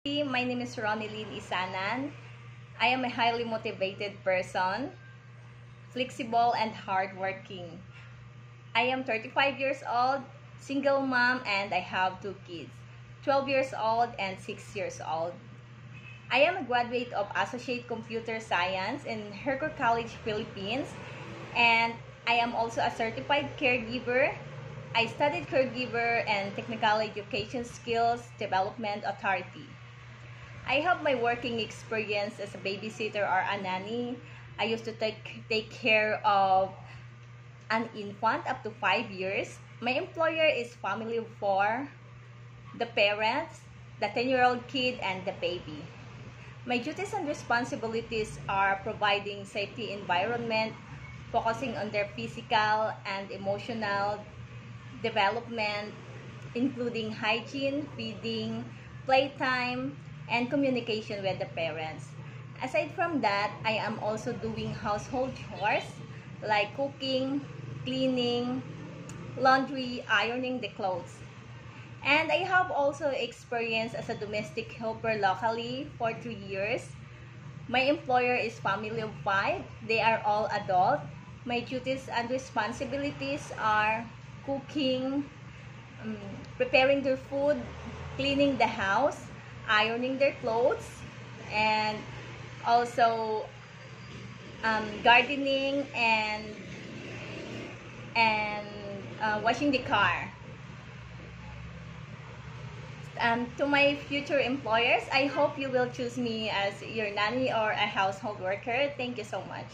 My name is Ronnie Lynn Isanan. I am a highly motivated person, flexible and hardworking. I am 35 years old, single mom, and I have two kids, 12 years old and 6 years old. I am a graduate of Associate Computer Science in Herco College, Philippines, and I am also a certified caregiver. I studied caregiver and technical education skills development authority. I have my working experience as a babysitter or a nanny. I used to take care of an infant up to 5 years. My employer is family of 4, the parents, the 10-year-old kid, and the baby. My duties and responsibilities are providing safety environment, focusing on their physical and emotional development, including hygiene, feeding, playtime, and communication with the parents. Aside from that, I am also doing household chores like cooking, cleaning, laundry, ironing the clothes. And I have also experience as a domestic helper locally for 3 years. My employer is family of 5. They are all adult. My duties and responsibilities are cooking, preparing their food, cleaning the house, ironing their clothes, and also gardening and washing the car. To my future employers, I hope you will choose me as your nanny or a household worker. Thank you so much.